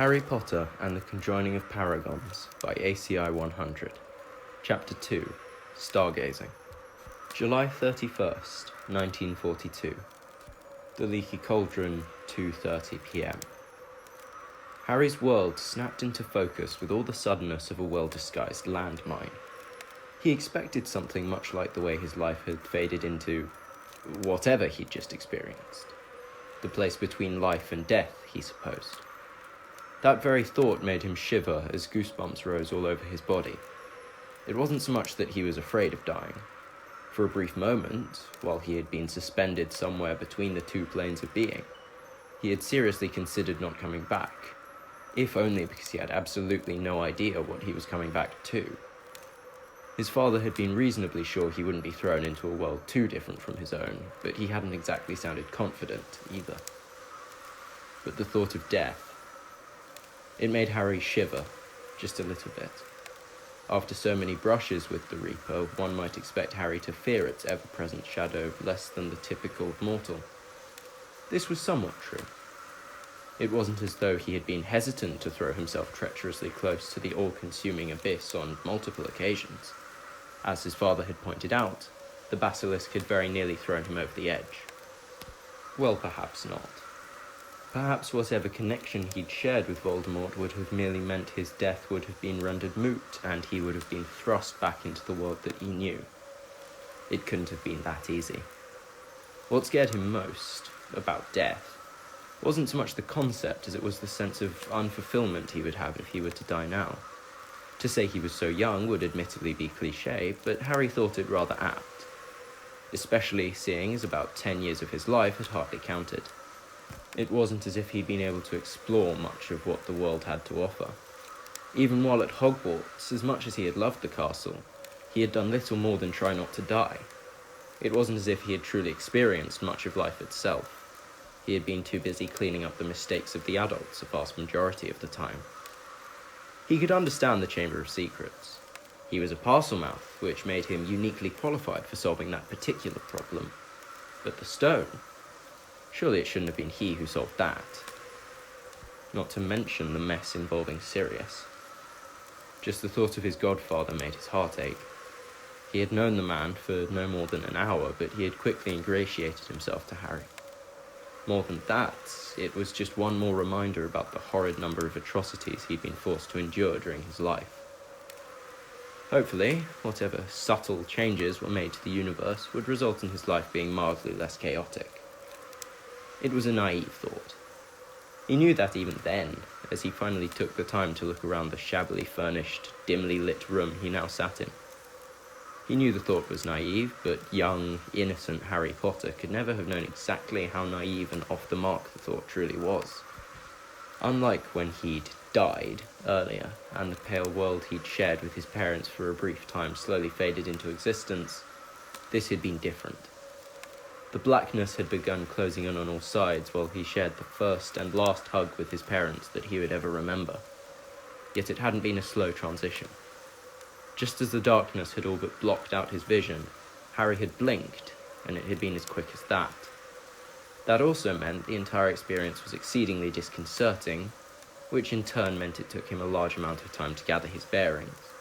Harry Potter and the Conjoining of Paragons by ACI 100. Chapter 2, Stargazing. July 31st, 1942. The Leaky Cauldron, 2:30 p.m. Harry's world snapped into focus with all the suddenness of a well-disguised landmine. He expected something much like the way his life had faded into whatever he'd just experienced. The place between life and death, he supposed. That very thought made him shiver as goosebumps rose all over his body. It wasn't so much that he was afraid of dying. For a brief moment, while he had been suspended somewhere between the two planes of being, he had seriously considered not coming back, if only because he had absolutely no idea what he was coming back to. His father had been reasonably sure he wouldn't be thrown into a world too different from his own, but he hadn't exactly sounded confident either. But the thought of death, it made Harry shiver, just a little bit. After so many brushes with the Reaper, one might expect Harry to fear its ever-present shadow less than the typical mortal. This was somewhat true. It wasn't as though he had been hesitant to throw himself treacherously close to the all-consuming abyss on multiple occasions. As his father had pointed out, the basilisk had very nearly thrown him over the edge. Well, perhaps not. Perhaps whatever connection he'd shared with Voldemort would have merely meant his death would have been rendered moot, and he would have been thrust back into the world that he knew. It couldn't have been that easy. What scared him most about death wasn't so much the concept as it was the sense of unfulfillment he would have if he were to die now. To say he was so young would admittedly be cliché, but Harry thought it rather apt, especially seeing as about 10 years of his life had hardly counted. It wasn't as if he'd been able to explore much of what the world had to offer. Even while at Hogwarts, as much as he had loved the castle, he had done little more than try not to die. It wasn't as if he had truly experienced much of life itself. He had been too busy cleaning up the mistakes of the adults a vast majority of the time. He could understand the Chamber of Secrets. He was a Parselmouth, which made him uniquely qualified for solving that particular problem. But the stone? Surely it shouldn't have been he who solved that. Not to mention the mess involving Sirius. Just the thought of his godfather made his heart ache. He had known the man for no more than an hour, but he had quickly ingratiated himself to Harry. More than that, it was just one more reminder about the horrid number of atrocities he'd been forced to endure during his life. Hopefully, whatever subtle changes were made to the universe would result in his life being mildly less chaotic. It was a naive thought. He knew that even then, as he finally took the time to look around the shabbily furnished, dimly lit room he now sat in. He knew the thought was naive, but young, innocent Harry Potter could never have known exactly how naive and off the mark the thought truly was. Unlike when he'd died earlier, and the pale world he'd shared with his parents for a brief time slowly faded into existence, this had been different. The blackness had begun closing in on all sides while he shared the first and last hug with his parents that he would ever remember. Yet it hadn't been a slow transition. Just as the darkness had all but blocked out his vision, Harry had blinked, and it had been as quick as that. That also meant the entire experience was exceedingly disconcerting, which in turn meant it took him a large amount of time to gather his bearings.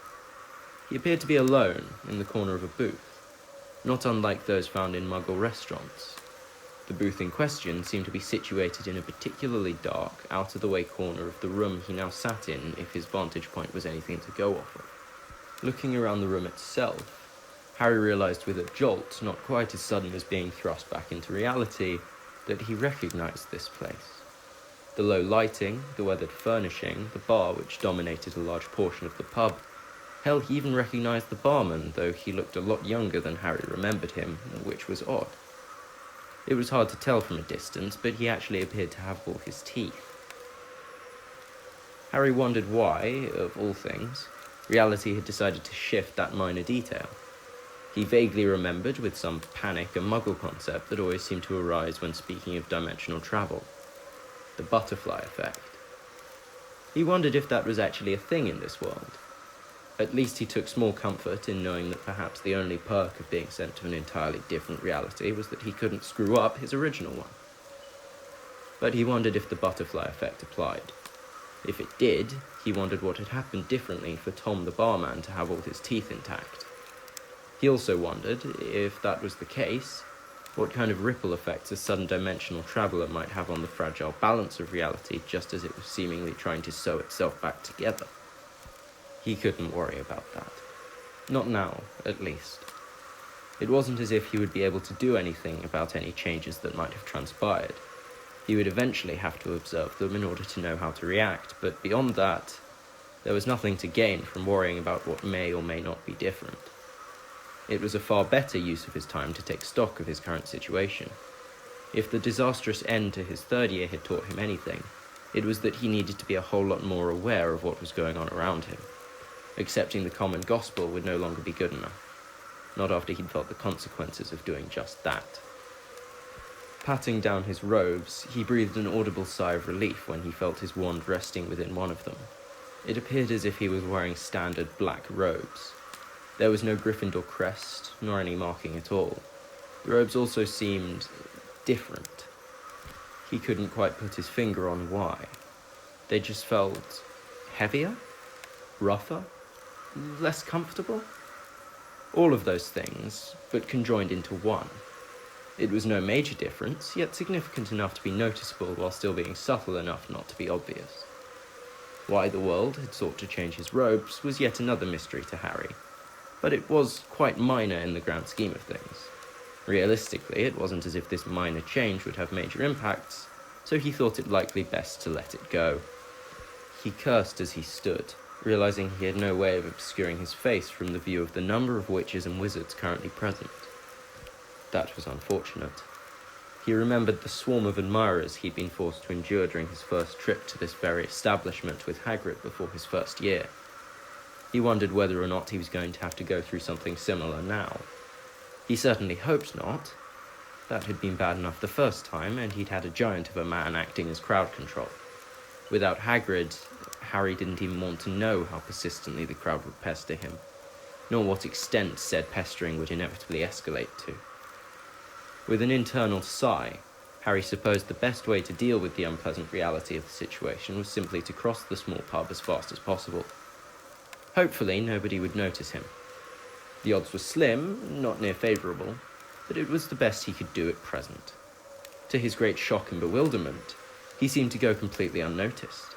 He appeared to be alone in the corner of a booth, not unlike those found in Muggle restaurants. The booth in question seemed to be situated in a particularly dark, out-of-the-way corner of the room he now sat in, if his vantage point was anything to go off of. Looking around the room itself, Harry realized with a jolt, not quite as sudden as being thrust back into reality, that he recognized this place. The low lighting, the weathered furnishing, the bar which dominated a large portion of the pub. Hell, he even recognized the barman, though he looked a lot younger than Harry remembered him, which was odd. It was hard to tell from a distance, but he actually appeared to have all his teeth. Harry wondered why, of all things, reality had decided to shift that minor detail. He vaguely remembered with some panic a Muggle concept that always seemed to arise when speaking of dimensional travel. The butterfly effect. He wondered if that was actually a thing in this world. At least he took small comfort in knowing that perhaps the only perk of being sent to an entirely different reality was that he couldn't screw up his original one. But he wondered if the butterfly effect applied. If it did, he wondered what had happened differently for Tom the barman to have all his teeth intact. He also wondered, if that was the case, what kind of ripple effects a sudden dimensional traveller might have on the fragile balance of reality just as it was seemingly trying to sew itself back together. He couldn't worry about that. Not now, at least. It wasn't as if he would be able to do anything about any changes that might have transpired. He would eventually have to observe them in order to know how to react, but beyond that, there was nothing to gain from worrying about what may or may not be different. It was a far better use of his time to take stock of his current situation. If the disastrous end to his third year had taught him anything, it was that he needed to be a whole lot more aware of what was going on around him. Accepting the common gospel would no longer be good enough, not after he'd felt the consequences of doing just that. Patting down his robes, he breathed an audible sigh of relief when he felt his wand resting within one of them. It appeared as if he was wearing standard black robes. There was no Gryffindor crest, nor any marking at all. The robes also seemed different. He couldn't quite put his finger on why. They just felt heavier, rougher, less comfortable. All of those things, but conjoined into one. It was no major difference, yet significant enough to be noticeable while still being subtle enough not to be obvious. Why the world had sought to change his robes was yet another mystery to Harry, but it was quite minor in the grand scheme of things. Realistically, it wasn't as if this minor change would have major impacts, so he thought it likely best to let it go. He cursed as he stood, realizing he had no way of obscuring his face from the view of the number of witches and wizards currently present. That was unfortunate. He remembered the swarm of admirers he'd been forced to endure during his first trip to this very establishment with Hagrid before his first year. He wondered whether or not he was going to have to go through something similar now. He certainly hoped not. That had been bad enough the first time, and he'd had a giant of a man acting as crowd control. Without Hagrid, Harry didn't even want to know how persistently the crowd would pester him, nor what extent said pestering would inevitably escalate to. With an internal sigh, Harry supposed the best way to deal with the unpleasant reality of the situation was simply to cross the small pub as fast as possible. Hopefully, nobody would notice him. The odds were slim, not near favourable, but it was the best he could do at present. To his great shock and bewilderment, he seemed to go completely unnoticed.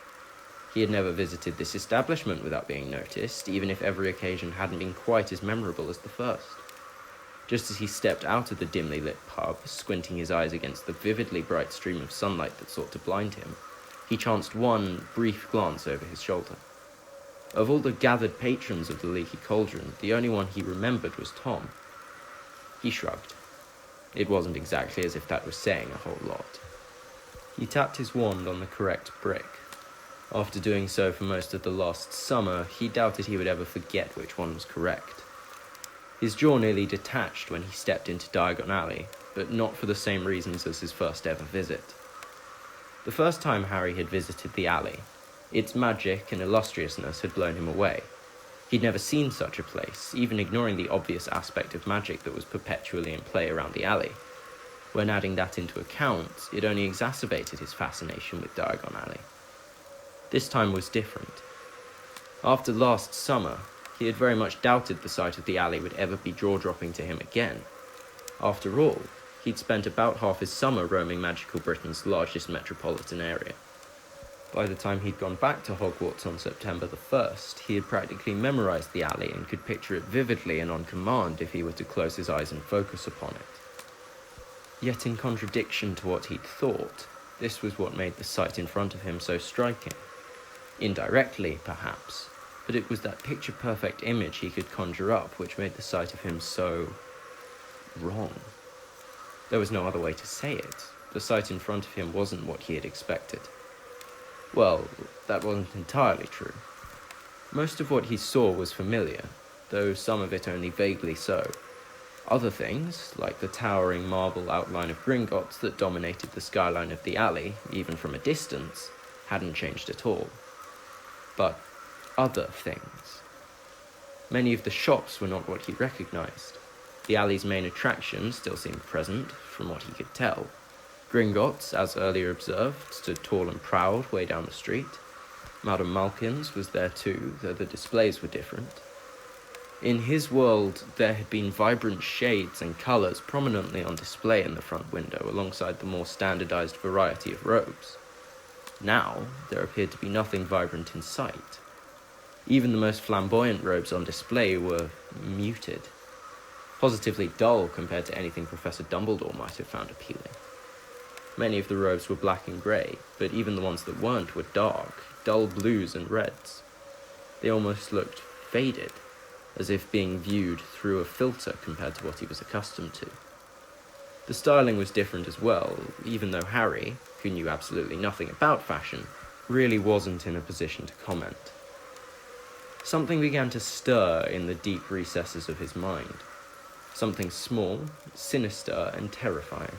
He had never visited this establishment without being noticed, even if every occasion hadn't been quite as memorable as the first. Just as he stepped out of the dimly lit pub, squinting his eyes against the vividly bright stream of sunlight that sought to blind him, he chanced one brief glance over his shoulder. Of all the gathered patrons of the Leaky Cauldron, the only one he remembered was Tom. He shrugged. It wasn't exactly as if that was saying a whole lot. He tapped his wand on the correct brick. After doing so for most of the last summer, he doubted he would ever forget which one was correct. His jaw nearly detached when he stepped into Diagon Alley, but not for the same reasons as his first ever visit. The first time Harry had visited the alley, its magic and illustriousness had blown him away. He'd never seen such a place, even ignoring the obvious aspect of magic that was perpetually in play around the alley. When adding that into account, it only exacerbated his fascination with Diagon Alley. This time was different. After last summer, he had very much doubted the sight of the alley would ever be jaw-dropping to him again. After all, he'd spent about half his summer roaming Magical Britain's largest metropolitan area. By the time he'd gone back to Hogwarts on September the 1st, he had practically memorized the alley and could picture it vividly and on command if he were to close his eyes and focus upon it. Yet in contradiction to what he'd thought, this was what made the sight in front of him so striking. Indirectly, perhaps, but it was that picture-perfect image he could conjure up which made the sight of him so wrong. There was no other way to say it. The sight in front of him wasn't what he had expected. Well, that wasn't entirely true. Most of what he saw was familiar, though some of it only vaguely so. Other things, like the towering marble outline of Gringotts that dominated the skyline of the alley, even from a distance, hadn't changed at all. But other things. Many of the shops were not what he recognized. The alley's main attraction still seemed present, from what he could tell. Gringotts, as earlier observed, stood tall and proud way down the street. Madame Malkin's was there too, though the displays were different. In his world, there had been vibrant shades and colours prominently on display in the front window, alongside the more standardized variety of robes. Now, there appeared to be nothing vibrant in sight. Even the most flamboyant robes on display were muted, positively dull compared to anything Professor Dumbledore might have found appealing. Many of the robes were black and grey, but even the ones that weren't were dark, dull blues and reds. They almost looked faded, as if being viewed through a filter compared to what he was accustomed to. The styling was different as well, even though Harry, who knew absolutely nothing about fashion, really wasn't in a position to comment. Something began to stir in the deep recesses of his mind. Something small, sinister, and terrifying.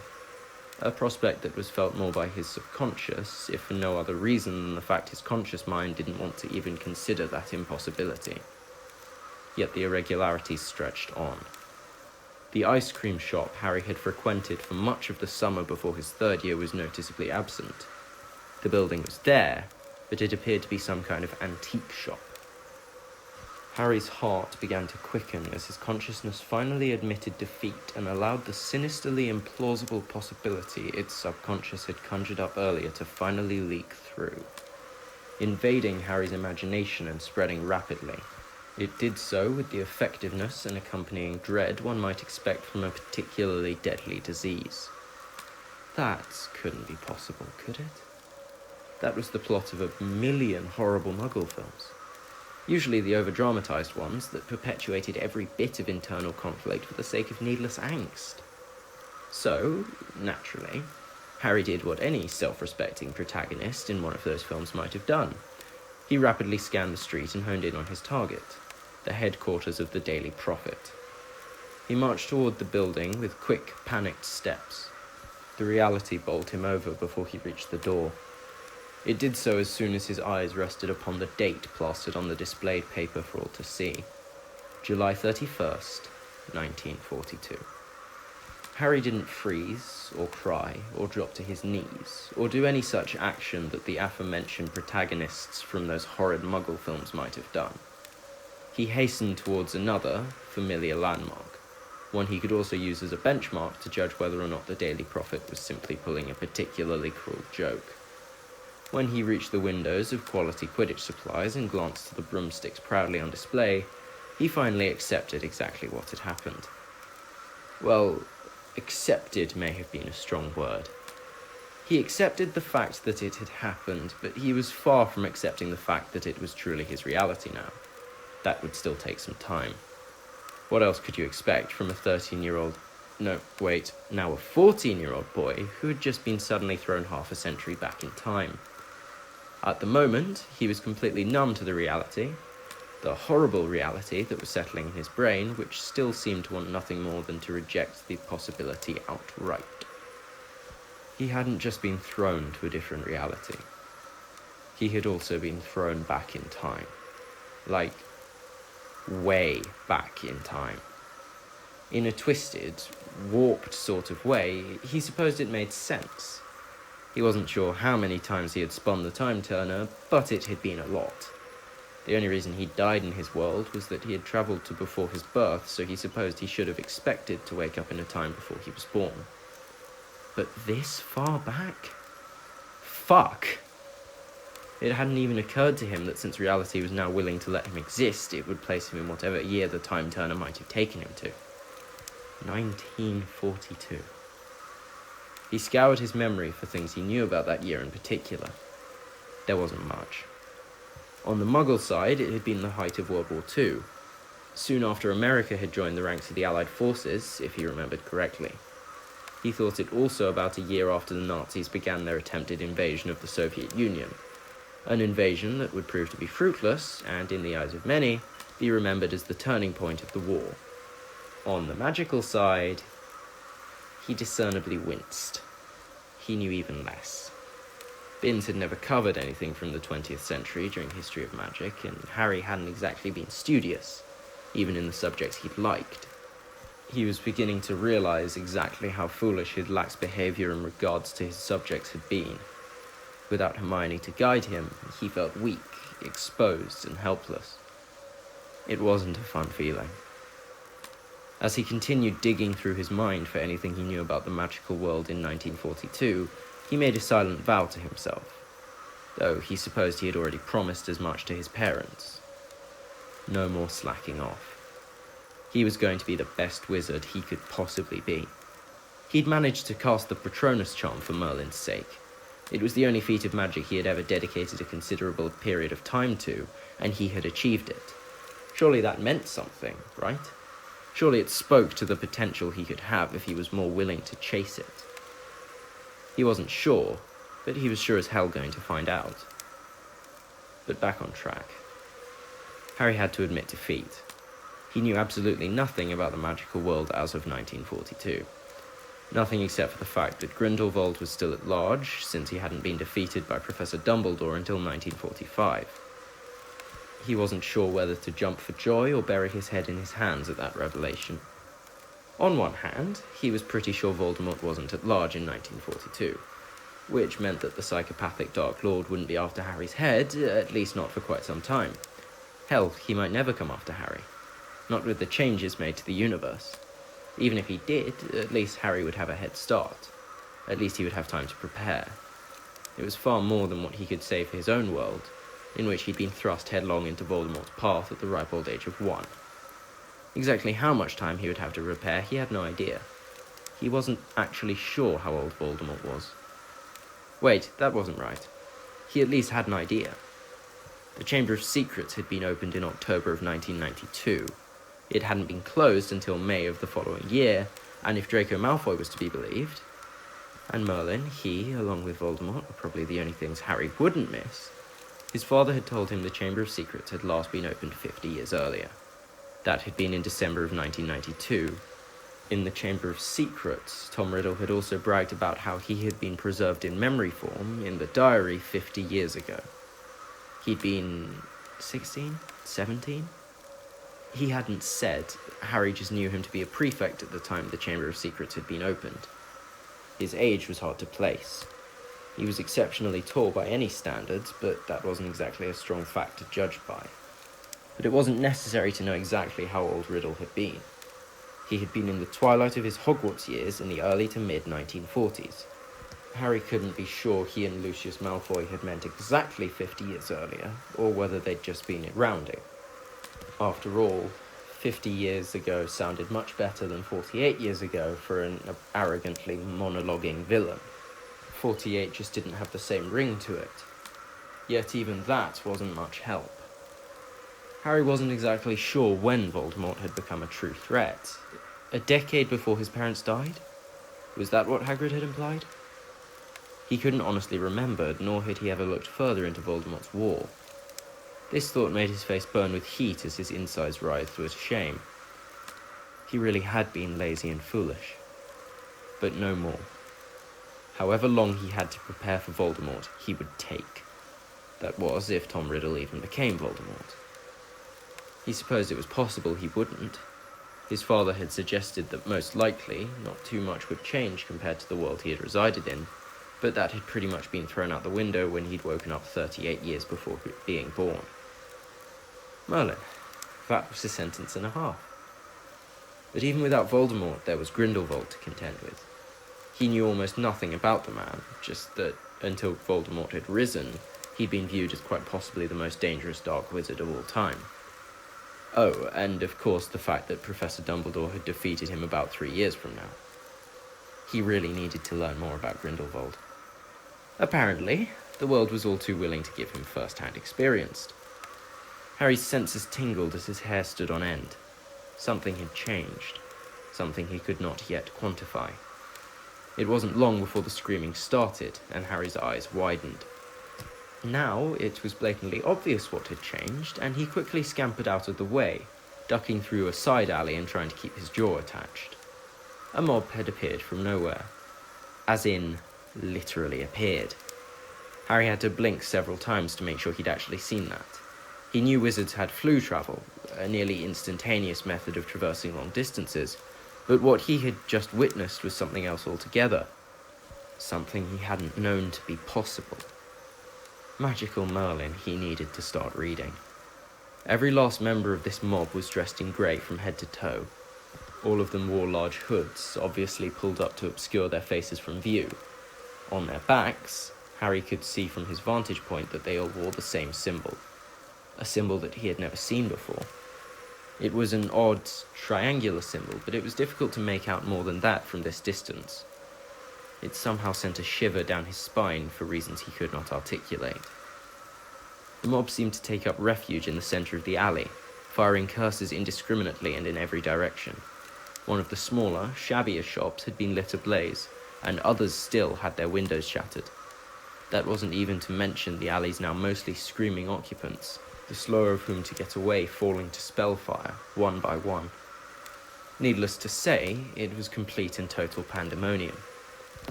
A prospect that was felt more by his subconscious, if for no other reason than the fact his conscious mind didn't want to even consider that impossibility. Yet the irregularities stretched on. The ice cream shop Harry had frequented for much of the summer before his third year was noticeably absent. The building was there, but it appeared to be some kind of antique shop. Harry's heart began to quicken as his consciousness finally admitted defeat and allowed the sinisterly implausible possibility its subconscious had conjured up earlier to finally leak through, invading Harry's imagination and spreading rapidly. It did so with the effectiveness and accompanying dread one might expect from a particularly deadly disease. That couldn't be possible, could it? That was the plot of a million horrible Muggle films. Usually the over-dramatized ones that perpetuated every bit of internal conflict for the sake of needless angst. So, naturally, Harry did what any self-respecting protagonist in one of those films might have done. He rapidly scanned the street and honed in on his target, the headquarters of the Daily Prophet. He marched toward the building with quick, panicked steps. The reality bowled him over before he reached the door. It did so as soon as his eyes rested upon the date plastered on the displayed paper for all to see. July 31st, 1942. Harry didn't freeze, or cry, or drop to his knees, or do any such action that the aforementioned protagonists from those horrid Muggle films might have done. He hastened towards another, familiar landmark, one he could also use as a benchmark to judge whether or not the Daily Prophet was simply pulling a particularly cruel joke. When he reached the windows of quality Quidditch supplies and glanced at the broomsticks proudly on display, he finally accepted exactly what had happened. Well, accepted may have been a strong word. He accepted the fact that it had happened, but he was far from accepting the fact that it was truly his reality now. That would still take some time. What else could you expect from a 13-year-old, now a 14-year-old boy who had just been suddenly thrown half a century back in time? At the moment, he was completely numb to the reality, the horrible reality that was settling in his brain, which still seemed to want nothing more than to reject the possibility outright. He hadn't just been thrown to a different reality. He had also been thrown back in time. Like, way back in time. In a twisted, warped sort of way, he supposed it made sense. He wasn't sure how many times he had spun the time turner, but it had been a lot. The only reason he died in his world was that he had travelled to before his birth, so he supposed he should have expected to wake up in a time before he was born. But this far back? Fuck! It hadn't even occurred to him that since reality was now willing to let him exist, it would place him in whatever year the time turner might have taken him to. 1942. He scoured his memory for things he knew about that year in particular. There wasn't much. On the Muggle side, it had been the height of World War II. Soon after America had joined the ranks of the Allied forces, if he remembered correctly. He thought it also about a year after the Nazis began their attempted invasion of the Soviet Union. An invasion that would prove to be fruitless, and in the eyes of many, be remembered as the turning point of the war. On the magical side, he discernibly winced. He knew even less. Binns had never covered anything from the 20th century during History of Magic, and Harry hadn't exactly been studious, even in the subjects he'd liked. He was beginning to realise exactly how foolish his lax behaviour in regards to his subjects had been. Without Hermione to guide him, he felt weak exposed and helpless. It wasn't a fun feeling. As he continued digging through his mind for anything he knew about the magical world in 1942, he made a silent vow to himself, though he supposed he had already promised as much to his parents. No more slacking off. He was going to be the best wizard he could possibly be. He'd managed to cast the Patronus charm for Merlin's sake. It was the only feat of magic he had ever dedicated a considerable period of time to, and he had achieved it. Surely that meant something, right? Surely it spoke to the potential he could have if he was more willing to chase it. He wasn't sure, but he was sure as hell going to find out. But back on track. Harry had to admit defeat. He knew absolutely nothing about the magical world as of 1942. Nothing except for the fact that Grindelwald was still at large, since he hadn't been defeated by Professor Dumbledore until 1945. He wasn't sure whether to jump for joy or bury his head in his hands at that revelation. On one hand, he was pretty sure Voldemort wasn't at large in 1942, which meant that the psychopathic Dark Lord wouldn't be after Harry's head, at least not for quite some time. Hell, he might never come after Harry. Not with the changes made to the universe. Even if he did, at least Harry would have a head start. At least he would have time to prepare. It was far more than what he could say for his own world, in which he'd been thrust headlong into Voldemort's path at the ripe old age of 1. Exactly how much time he would have to prepare, he had no idea. He wasn't actually sure how old Voldemort was. Wait, that wasn't right. He at least had an idea. The Chamber of Secrets had been opened in October of 1992. It hadn't been closed until May of the following year, and if Draco Malfoy was to be believed, and Merlin, he, along with Voldemort, were probably the only things Harry wouldn't miss, his father had told him the Chamber of Secrets had last been opened 50 years earlier. That had been in December of 1992. In the Chamber of Secrets, Tom Riddle had also bragged about how he had been preserved in memory form in the diary 50 years ago. He'd been 16? 17? He hadn't said. Harry just knew him to be a prefect at the time the Chamber of Secrets had been opened. His age was hard to place. He was exceptionally tall by any standards, but that wasn't exactly a strong fact to judge by. But it wasn't necessary to know exactly how old Riddle had been. He had been in the twilight of his Hogwarts years in the early to mid-1940s. Harry couldn't be sure he and Lucius Malfoy had meant exactly 50 years earlier, or whether they'd just been rounding. After all, 50 years ago sounded much better than 48 years ago for an arrogantly monologuing villain. 48 just didn't have the same ring to it. Yet even that wasn't much help. Harry wasn't exactly sure when Voldemort had become a true threat. A decade before his parents died? Was that what Hagrid had implied? He couldn't honestly remember, nor had he ever looked further into Voldemort's war. This thought made his face burn with heat as his insides writhed with shame. He really had been lazy and foolish. But no more. However long he had to prepare for Voldemort, he would take. That was, if Tom Riddle even became Voldemort. He supposed it was possible he wouldn't. His father had suggested that most likely, not too much would change compared to the world he had resided in, but that had pretty much been thrown out the window when he'd woken up 38 years before being born. Merlin, that was a sentence and a half. But even without Voldemort, there was Grindelwald to contend with. He knew almost nothing about the man, just that until Voldemort had risen, he'd been viewed as quite possibly the most dangerous dark wizard of all time. Oh, and of course the fact that Professor Dumbledore had defeated him about 3 years from now. He really needed to learn more about Grindelwald. Apparently, the world was all too willing to give him first-hand experience. Harry's senses tingled as his hair stood on end. Something had changed. Something he could not yet quantify. It wasn't long before the screaming started, and Harry's eyes widened. Now it was blatantly obvious what had changed, and he quickly scampered out of the way, ducking through a side alley and trying to keep his jaw attached. A mob had appeared from nowhere. As in, literally appeared. Harry had to blink several times to make sure he'd actually seen that. He knew wizards had flu travel, a nearly instantaneous method of traversing long distances, but what he had just witnessed was something else altogether. Something he hadn't known to be possible. Magical Merlin, he needed to start reading. Every last member of this mob was dressed in grey from head to toe. All of them wore large hoods, obviously pulled up to obscure their faces from view. On their backs, Harry could see from his vantage point that they all wore the same symbol. A symbol that he had never seen before. It was an odd, triangular symbol, but it was difficult to make out more than that from this distance. It somehow sent a shiver down his spine for reasons he could not articulate. The mob seemed to take up refuge in the centre of the alley, firing curses indiscriminately and in every direction. One of the smaller, shabbier shops had been lit ablaze, and others still had their windows shattered. That wasn't even to mention the alley's now mostly screaming occupants, the slower of whom to get away falling to spellfire, one by one. Needless to say, it was complete and total pandemonium.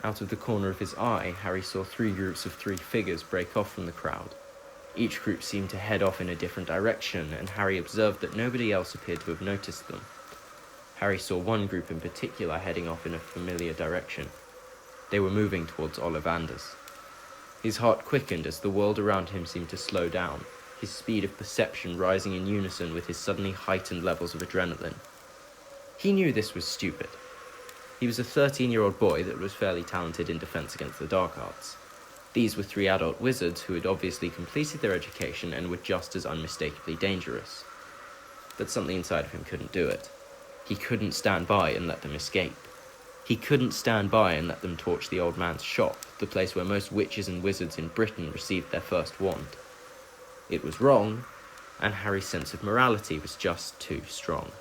Out of the corner of his eye, Harry saw 3 groups of 3 figures break off from the crowd. Each group seemed to head off in a different direction, and Harry observed that nobody else appeared to have noticed them. Harry saw one group in particular heading off in a familiar direction. They were moving towards Ollivanders. His heart quickened as the world around him seemed to slow down, his speed of perception rising in unison with his suddenly heightened levels of adrenaline. He knew this was stupid. He was a 13-year-old boy that was fairly talented in defense against the dark arts. These were 3 adult wizards who had obviously completed their education and were just as unmistakably dangerous. But something inside of him couldn't do it. He couldn't stand by and let them escape. He couldn't stand by and let them torch the old man's shop, the place where most witches and wizards in Britain received their first wand. It was wrong, and Harry's sense of morality was just too strong.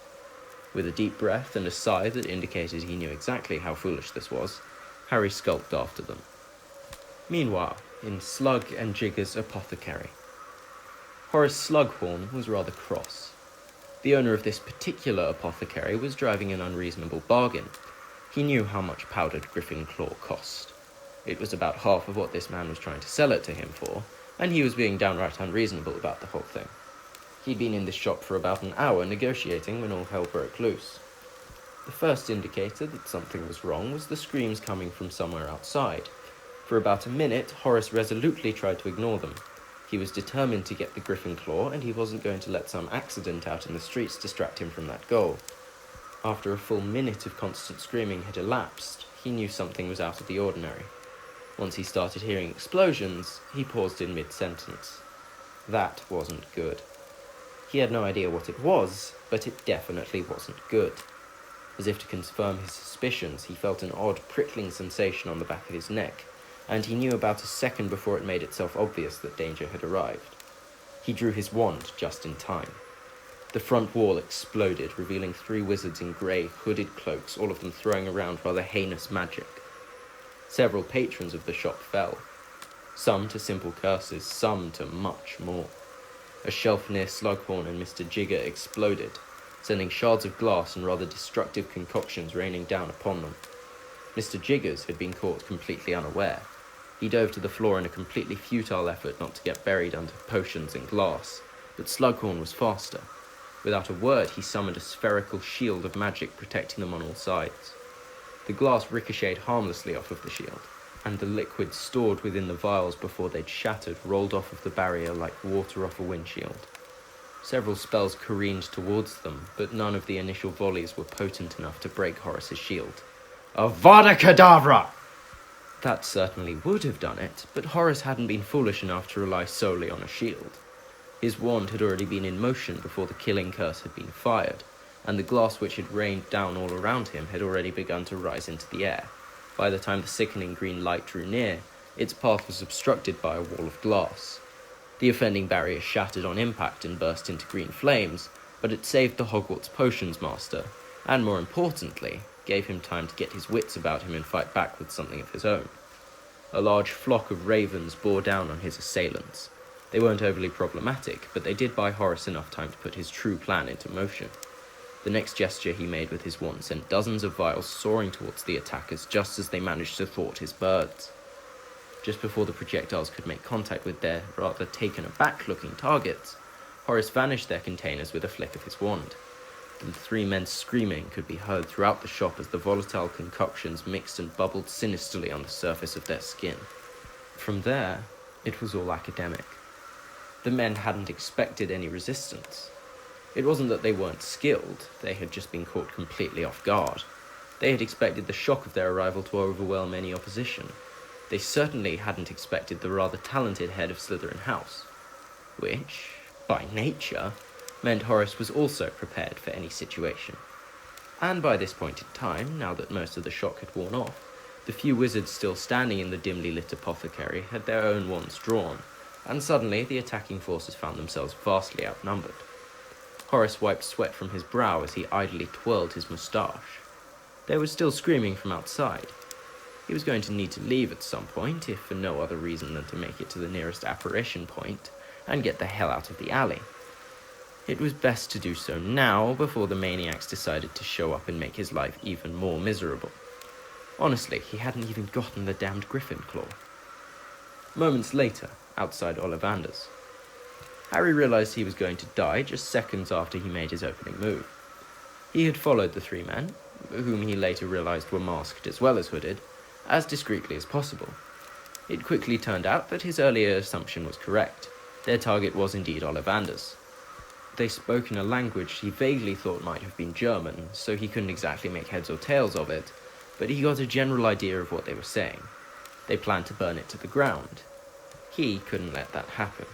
With a deep breath and a sigh that indicated he knew exactly how foolish this was, Harry skulked after them. Meanwhile, in Slug and Jigger's apothecary, Horace Slughorn was rather cross. The owner of this particular apothecary was driving an unreasonable bargain. He knew how much powdered griffin claw cost. It was about half of what this man was trying to sell it to him for, and he was being downright unreasonable about the whole thing. He'd been in this shop for about an hour negotiating when all hell broke loose. The first indicator that something was wrong was the screams coming from somewhere outside. For about a minute, Horace resolutely tried to ignore them. He was determined to get the griffin claw, and he wasn't going to let some accident out in the streets distract him from that goal. After a full minute of constant screaming had elapsed, he knew something was out of the ordinary. Once he started hearing explosions, he paused in mid-sentence. That wasn't good. He had no idea what it was, but it definitely wasn't good. As if to confirm his suspicions, he felt an odd prickling sensation on the back of his neck, and he knew about a second before it made itself obvious that danger had arrived. He drew his wand just in time. The front wall exploded, revealing 3 wizards in grey, hooded cloaks, all of them throwing around rather heinous magic. Several patrons of the shop fell, some to simple curses, some to much more. A shelf near Slughorn and Mr. Jigger exploded, sending shards of glass and rather destructive concoctions raining down upon them. Mr. Jiggers had been caught completely unaware. He dove to the floor in a completely futile effort not to get buried under potions and glass, but Slughorn was faster. Without a word, he summoned a spherical shield of magic protecting them on all sides. The glass ricocheted harmlessly off of the shield, and the liquid stored within the vials before they'd shattered rolled off of the barrier like water off a windshield. Several spells careened towards them, but none of the initial volleys were potent enough to break Horace's shield. Avada Kedavra! That certainly would have done it, but Horace hadn't been foolish enough to rely solely on a shield. His wand had already been in motion before the killing curse had been fired, and the glass which had rained down all around him had already begun to rise into the air. By the time the sickening green light drew near, its path was obstructed by a wall of glass. The offending barrier shattered on impact and burst into green flames, but it saved the Hogwarts potions master, and more importantly, gave him time to get his wits about him and fight back with something of his own. A large flock of ravens bore down on his assailants. They weren't overly problematic, but they did buy Horace enough time to put his true plan into motion. The next gesture he made with his wand sent dozens of vials soaring towards the attackers just as they managed to thwart his birds. Just before the projectiles could make contact with their rather taken-aback-looking targets, Horace vanished their containers with a flick of his wand. The 3 men screaming could be heard throughout the shop as the volatile concoctions mixed and bubbled sinisterly on the surface of their skin. From there, It was all academic. The men hadn't expected any resistance. It wasn't that they weren't skilled, they had just been caught completely off guard. They had expected the shock of their arrival to overwhelm any opposition. They certainly hadn't expected the rather talented head of Slytherin House, which, by nature, meant Horace was also prepared for any situation. And by this point in time, now that most of the shock had worn off, the few wizards still standing in the dimly lit apothecary had their own wands drawn, and suddenly the attacking forces found themselves vastly outnumbered. Horace wiped sweat from his brow as he idly twirled his moustache. There was still screaming from outside. He was going to need to leave at some point, if for no other reason than to make it to the nearest apparition point, and get the hell out of the alley. It was best to do so now, before the maniacs decided to show up and make his life even more miserable. Honestly, he hadn't even gotten the damned griffin claw. Moments later, outside Ollivander's, Harry realized he was going to die just seconds after he made his opening move. He had followed the three men, whom he later realized were masked as well as hooded, as discreetly as possible. It quickly turned out that his earlier assumption was correct. Their target was indeed Ollivander's. They spoke in a language he vaguely thought might have been German, so he couldn't exactly make heads or tails of it, but he got a general idea of what they were saying. They planned to burn it to the ground. He couldn't let that happen.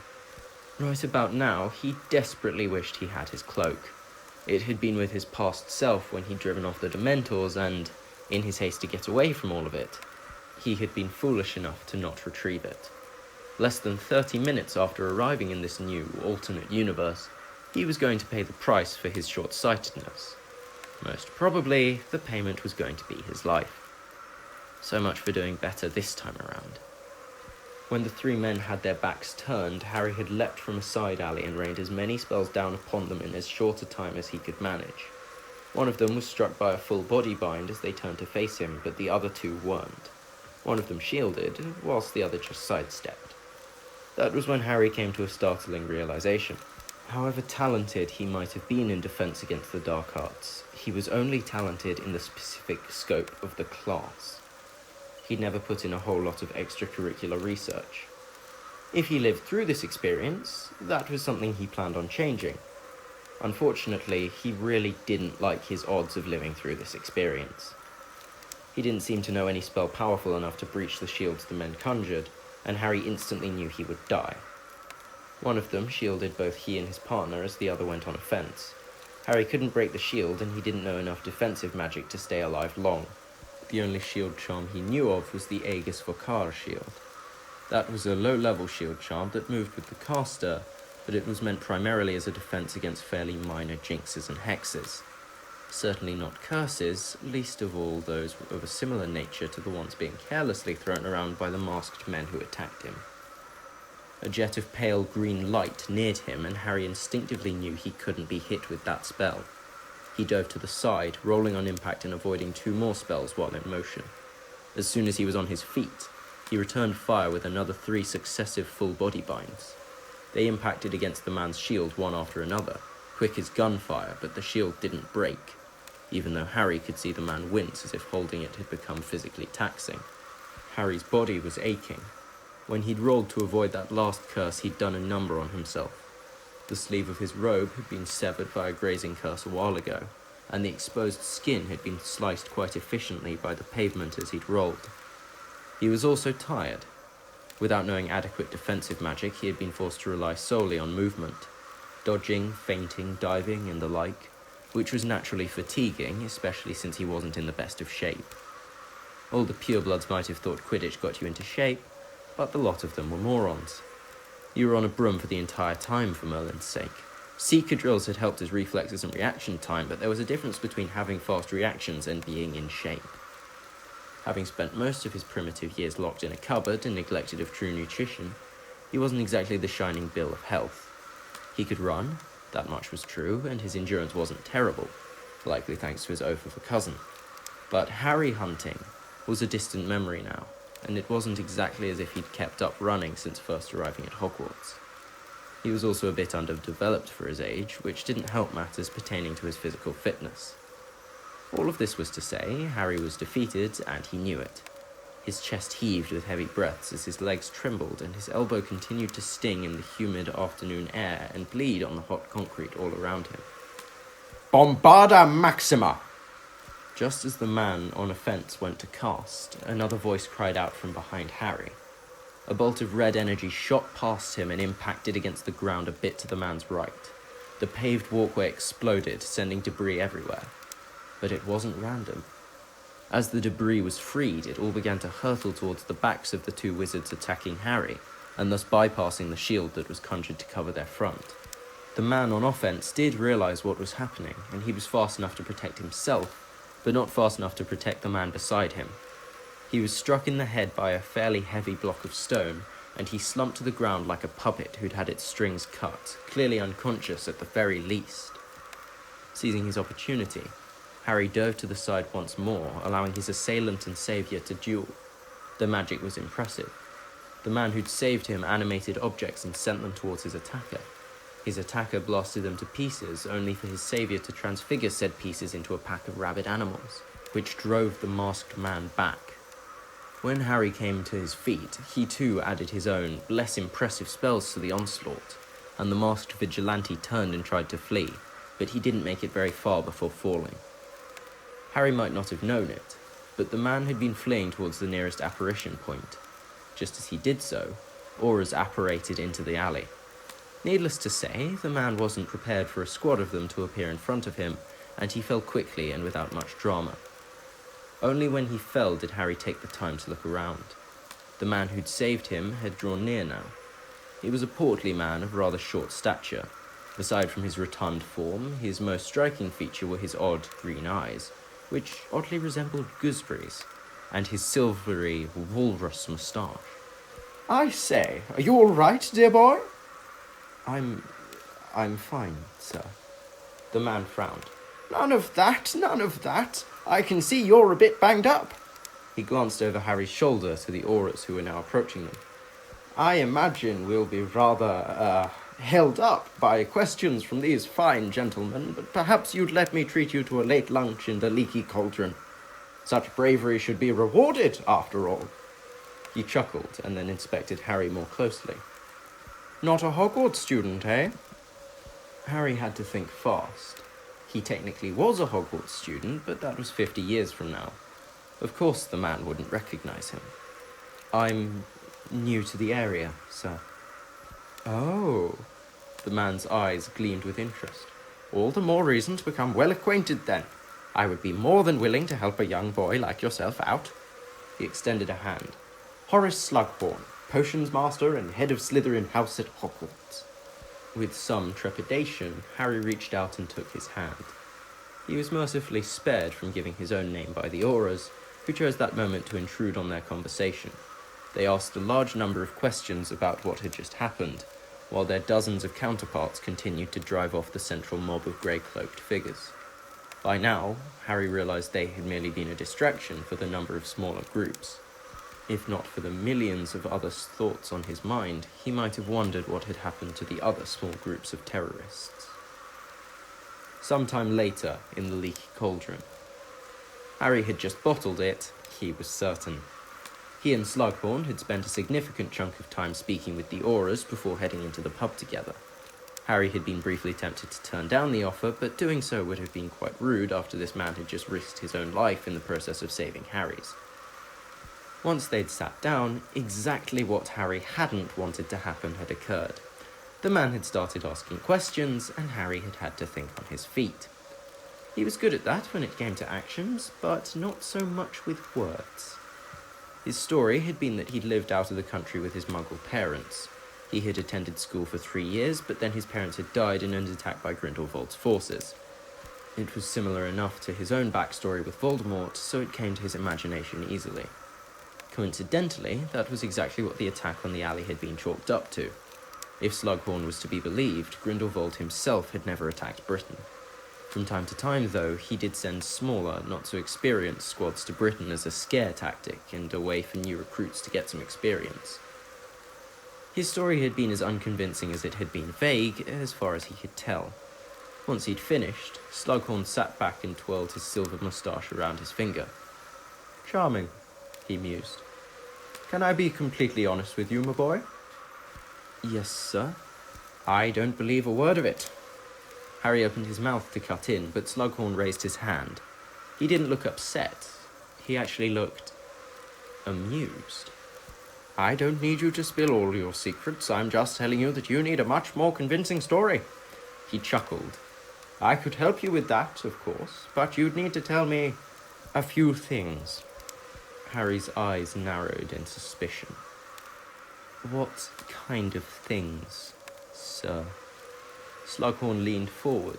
Right about now, he desperately wished he had his cloak. It had been with his past self when he'd driven off the Dementors and, in his haste to get away from all of it, he had been foolish enough to not retrieve it. Less than 30 minutes after arriving in this new, alternate universe, he was going to pay the price for his short-sightedness. Most probably, the payment was going to be his life. So much for doing better this time around. When the three men had their backs turned, Harry had leapt from a side alley and rained as many spells down upon them in as short a time as he could manage. One of them was struck by a full body bind as they turned to face him, but the other two weren't. One of them shielded, whilst the other just sidestepped. That was when Harry came to a startling realization. However talented he might have been in defense against the dark arts, he was only talented in the specific scope of the class. He'd never put in a whole lot of extracurricular research. If he lived through this experience, that was something he planned on changing. Unfortunately, he really didn't like his odds of living through this experience. He didn't seem to know any spell powerful enough to breach the shields the men conjured, and Harry instantly knew he would die. One of them shielded both he and his partner as the other went on offense. Harry couldn't break the shield, and he didn't know enough defensive magic to stay alive long. The only shield charm he knew of was the Aegis Vocar shield. That was a low-level shield charm that moved with the caster, but it was meant primarily as a defense against fairly minor jinxes and hexes. Certainly not curses, least of all those of a similar nature to the ones being carelessly thrown around by the masked men who attacked him. A jet of pale green light neared him, and Harry instinctively knew he couldn't be hit with that spell. He dove to the side, rolling on impact and avoiding two more spells while in motion. As soon as he was on his feet, he returned fire with another 3 successive full body binds. They impacted against the man's shield one after another, quick as gunfire, but the shield didn't break, even though Harry could see the man wince as if holding it had become physically taxing. Harry's body was aching. When he'd rolled to avoid that last curse, he'd done a number on himself. The sleeve of his robe had been severed by a grazing curse a while ago, and the exposed skin had been sliced quite efficiently by the pavement as he'd rolled. He was also tired. Without knowing adequate defensive magic, he had been forced to rely solely on movement, dodging, feinting, diving, and the like, which was naturally fatiguing, especially since he wasn't in the best of shape. All the purebloods might have thought Quidditch got you into shape, but the lot of them were morons. You were on a broom for the entire time, for Merlin's sake. Seeker drills had helped his reflexes and reaction time, but there was a difference between having fast reactions and being in shape. Having spent most of his primitive years locked in a cupboard and neglected of true nutrition, he wasn't exactly the shining bill of health. He could run, that much was true, and his endurance wasn't terrible, likely thanks to his oath of a cousin. But Harry hunting was a distant memory now, and it wasn't exactly as if he'd kept up running since first arriving at Hogwarts. He was also a bit underdeveloped for his age, which didn't help matters pertaining to his physical fitness. All of this was to say, Harry was defeated, and he knew it. His chest heaved with heavy breaths as his legs trembled and his elbow continued to sting in the humid afternoon air and bleed on the hot concrete all around him. "Bombarda Maxima!" Just as the man on a fence went to cast, another voice cried out from behind Harry. A bolt of red energy shot past him and impacted against the ground a bit to the man's right. The paved walkway exploded, sending debris everywhere. But it wasn't random. As the debris was freed, it all began to hurtle towards the backs of the two wizards attacking Harry, and thus bypassing the shield that was conjured to cover their front. The man on offense did realize what was happening, and he was fast enough to protect himself, but not fast enough to protect the man beside him. He was struck in the head by a fairly heavy block of stone, and he slumped to the ground like a puppet who'd had its strings cut, clearly unconscious at the very least. Seizing his opportunity, Harry dove to the side once more, allowing his assailant and saviour to duel. The magic was impressive. The man who'd saved him animated objects and sent them towards his attacker. His attacker blasted them to pieces, only for his saviour to transfigure said pieces into a pack of rabid animals, which drove the masked man back. When Harry came to his feet, he too added his own, less impressive spells to the onslaught, and the masked vigilante turned and tried to flee, but he didn't make it very far before falling. Harry might not have known it, but the man had been fleeing towards the nearest apparition point. Just as he did so, auras apparated into the alley. Needless to say, the man wasn't prepared for a squad of them to appear in front of him, and he fell quickly and without much drama. Only when he fell did Harry take the time to look around. The man who'd saved him had drawn near now. He was a portly man of rather short stature. Aside from his rotund form, his most striking feature were his odd green eyes, which oddly resembled gooseberries, and his silvery walrus moustache. "I say, are you all right, dear boy?" I'm fine, sir." The man frowned. None of that. I can see you're a bit banged up." He glanced over Harry's shoulder to the auras who were now approaching them. "I imagine we'll be rather, held up by questions from these fine gentlemen, but perhaps you'd let me treat you to a late lunch in the leaky cauldron. Such bravery should be rewarded, after all." He chuckled and then inspected Harry more closely. "Not a Hogwarts student, eh?" Harry had to think fast. He technically was a Hogwarts student, but that was 50 years from now. Of course the man wouldn't recognize him. "I'm new to the area, sir." "Oh." The man's eyes gleamed with interest. "All the more reason to become well acquainted, then. I would be more than willing to help a young boy like yourself out." He extended a hand. "Horace Slughorn, potions master and head of Slytherin House at Hogwarts." With some trepidation, Harry reached out and took his hand. He was mercifully spared from giving his own name by the auras, who chose that moment to intrude on their conversation. They asked a large number of questions about what had just happened, while their dozens of counterparts continued to drive off the central mob of grey-cloaked figures. By now, Harry realized they had merely been a distraction for the number of smaller groups. If not for the millions of other thoughts on his mind, he might have wondered what had happened to the other small groups of terrorists. Sometime later, in the leaky cauldron. Harry had just bottled it, he was certain. He and Slughorn had spent a significant chunk of time speaking with the auras before heading into the pub together. Harry had been briefly tempted to turn down the offer, but doing so would have been quite rude after this man had just risked his own life in the process of saving Harry's. Once they'd sat down, exactly what Harry hadn't wanted to happen had occurred. The man had started asking questions, and Harry had had to think on his feet. He was good at that when it came to actions, but not so much with words. His story had been that he'd lived out of the country with his Muggle parents. He had attended school for 3 years, but then his parents had died in an attack by Grindelwald's forces. It was similar enough to his own backstory with Voldemort, so it came to his imagination easily. Coincidentally, that was exactly what the attack on the alley had been chalked up to. If Slughorn was to be believed, Grindelwald himself had never attacked Britain. From time to time, though, he did send smaller, not-so-experienced squads to Britain as a scare tactic and a way for new recruits to get some experience. His story had been as unconvincing as it had been vague, as far as he could tell. Once he'd finished, Slughorn sat back and twirled his silver moustache around his finger. "Charming," he mused. Can I be completely honest with you, my boy? Yes, sir. I don't believe a word of it. Harry opened his mouth to cut in, but Slughorn raised his hand. He didn't look upset. He actually looked amused. I don't need you to spill all your secrets. I'm just telling you that you need a much more convincing story. He chuckled. I could help you with that, of course, but you'd need to tell me a few things. Harry's eyes narrowed in suspicion. What kind of things, sir? Slughorn leaned forward,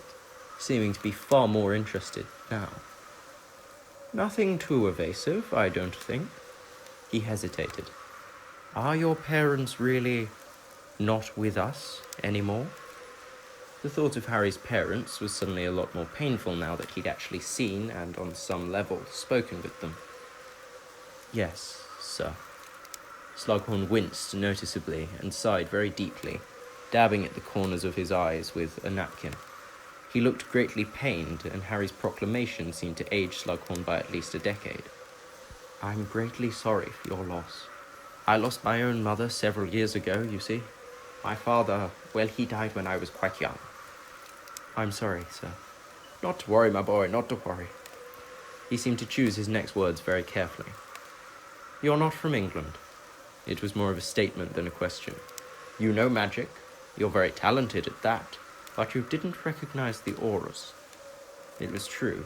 seeming to be far more interested now. Nothing too evasive, I don't think. He hesitated. Are your parents really not with us anymore? The thought of Harry's parents was suddenly a lot more painful now that he'd actually seen and, on some level, spoken with them. Yes, sir. Slughorn winced noticeably and sighed very deeply, dabbing at the corners of his eyes with a napkin. He looked greatly pained, and Harry's proclamation seemed to age Slughorn by at least a decade. I'm greatly sorry for your loss. I lost my own mother several years ago, you see. My father, well, he died when I was quite young. I'm sorry, sir. Not to worry, my boy, not to worry. He seemed to choose his next words very carefully. You're not from England. It was more of a statement than a question. You know magic. You're very talented at that, but you didn't recognize the auras. It was true.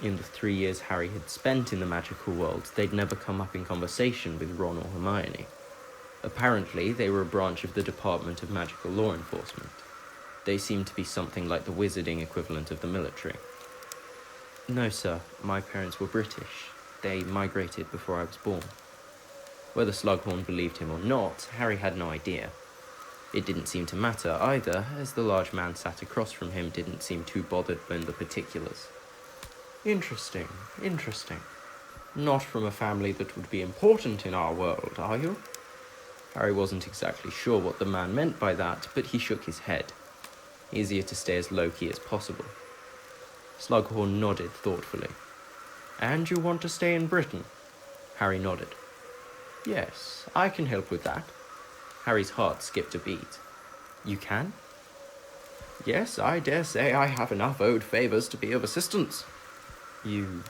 In the 3 years Harry had spent in the magical world, they'd never come up in conversation with Ron or Hermione. Apparently, they were a branch of the Department of Magical Law Enforcement. They seemed to be something like the wizarding equivalent of the military. No, sir. My parents were British. They migrated before I was born. Whether Slughorn believed him or not, Harry had no idea. It didn't seem to matter either, as the large man sat across from him didn't seem too bothered by the particulars. Interesting, interesting. Not from a family that would be important in our world, are you? Harry wasn't exactly sure what the man meant by that, but he shook his head. Easier to stay as low-key as possible. Slughorn nodded thoughtfully. And you want to stay in Britain? Harry nodded. Yes, I can help with that. Harry's heart skipped a beat. You can? Yes, I dare say I have enough owed favours to be of assistance. You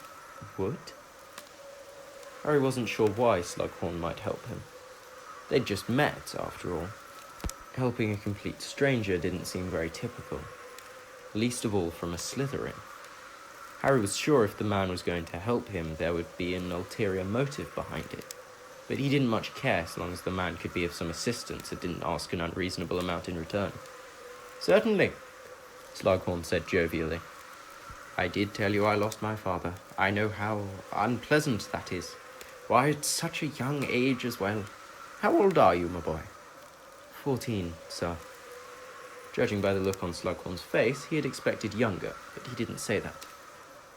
would? Harry wasn't sure why Slughorn might help him. They'd just met, after all. Helping a complete stranger didn't seem very typical, least of all from a Slytherin. Harry was sure if the man was going to help him, there would be an ulterior motive behind it. But he didn't much care so long as the man could be of some assistance and didn't ask an unreasonable amount in return. Certainly, Slughorn said jovially. I did tell you I lost my father. I know how unpleasant that is. Why, at such a young age as well. How old are you, my boy? 14, sir. Judging by the look on Slughorn's face, he had expected younger, but he didn't say that.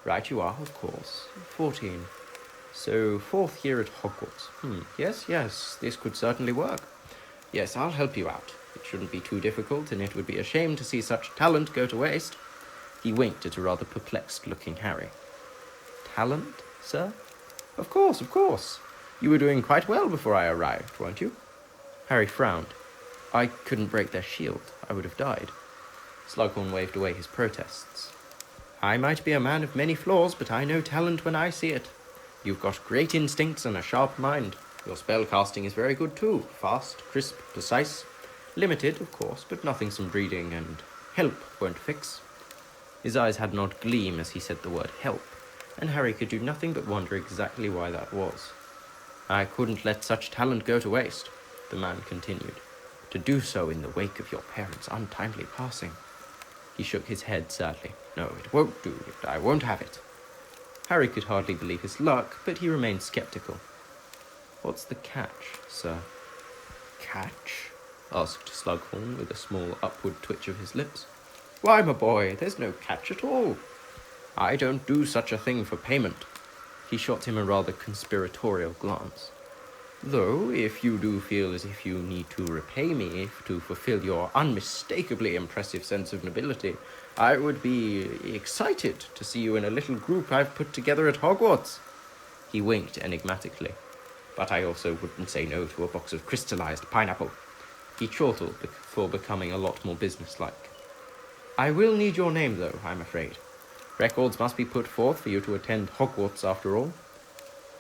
Right you are, of course. 14. So, 4th year at Hogwarts. Yes, this could certainly work. Yes, I'll help you out. It shouldn't be too difficult, and it would be a shame to see such talent go to waste. He winked at a rather perplexed-looking Harry. Talent, sir? Of course. You were doing quite well before I arrived, weren't you? Harry frowned. I couldn't break their shield. I would have died. Slughorn waved away his protests. I might be a man of many flaws, but I know talent when I see it. You've got great instincts and a sharp mind. Your spell-casting is very good too. Fast, crisp, precise. Limited, of course, but nothing some breeding and help won't fix. His eyes had an odd gleam as he said the word help, and Harry could do nothing but wonder exactly why that was. I couldn't let such talent go to waste, the man continued. To do so in the wake of your parents' untimely passing. He shook his head sadly. No, it won't do. I won't have it. Harry could hardly believe his luck, but he remained skeptical. What's the catch, sir? Catch? Asked Slughorn with a small upward twitch of his lips. Why, my boy, there's no catch at all. I don't do such a thing for payment. He shot him a rather conspiratorial glance. Though, if you do feel as if you need to repay me to fulfill your unmistakably impressive sense of nobility, I would be excited to see you in a little group I've put together at Hogwarts. He winked enigmatically. but I also wouldn't say no to a box of crystallized pineapple." He chortled before becoming a lot more businesslike. "I will need your name, though, I'm afraid. Records must be put forth for you to attend Hogwarts, after all."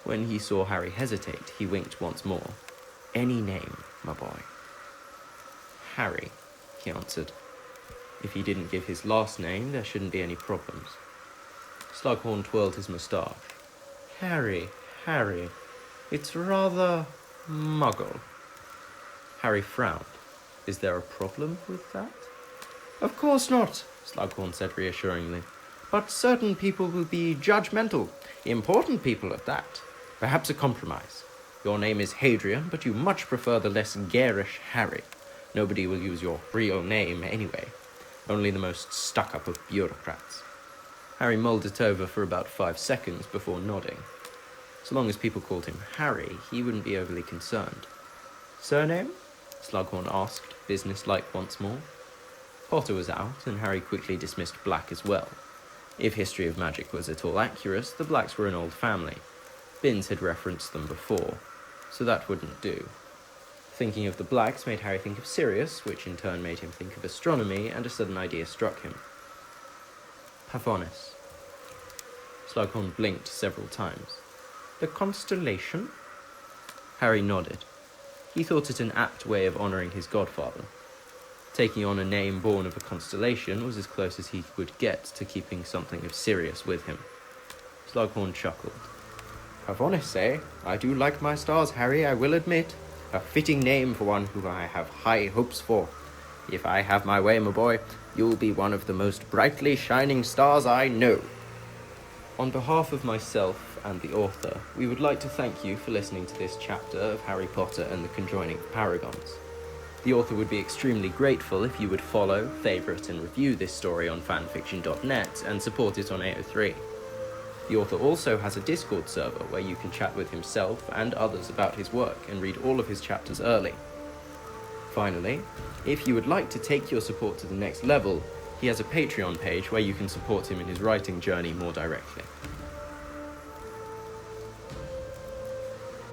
When he saw Harry hesitate, he winked once more. "Any name, my boy." "Harry," he answered. If he didn't give his last name, there shouldn't be any problems. Slughorn twirled his moustache. Harry. It's rather muggle." Harry frowned. "Is there a problem with that?" "Of course not," Slughorn said reassuringly. "But certain people will be judgmental. Important people at that. Perhaps a compromise. Your name is Hadrian, but you much prefer the less garish Harry. Nobody will use your real name anyway. Only the most stuck-up of bureaucrats." Harry mulled it over for about 5 seconds before nodding. So long as people called him Harry, he wouldn't be overly concerned. "Surname?" Slughorn asked, businesslike once more. Potter was out, and Harry quickly dismissed Black as well. If History of Magic was at all accurate, the Blacks were an old family. Binns had referenced them before, so that wouldn't do. Thinking of the Blacks made Harry think of Sirius, which in turn made him think of astronomy, and a sudden idea struck him. "Pavonis." Slughorn blinked several times. "The constellation?" Harry nodded. He thought it an apt way of honouring his godfather. Taking on a name born of a constellation was as close as he would get to keeping something of Sirius with him. Slughorn chuckled. "Pavonis, eh? I do like my stars, Harry, I will admit. A fitting name for one who I have high hopes for. If I have my way, my boy, you'll be one of the most brightly shining stars I know." On behalf of myself and the author, we would like to thank you for listening to this chapter of Harry Potter and the Conjoining of Paragons. The author would be extremely grateful if you would follow, favourite and review this story on fanfiction.net and support it on AO3. The author also has a Discord server where you can chat with himself and others about his work and read all of his chapters early. Finally, if you would like to take your support to the next level, he has a Patreon page where you can support him in his writing journey more directly.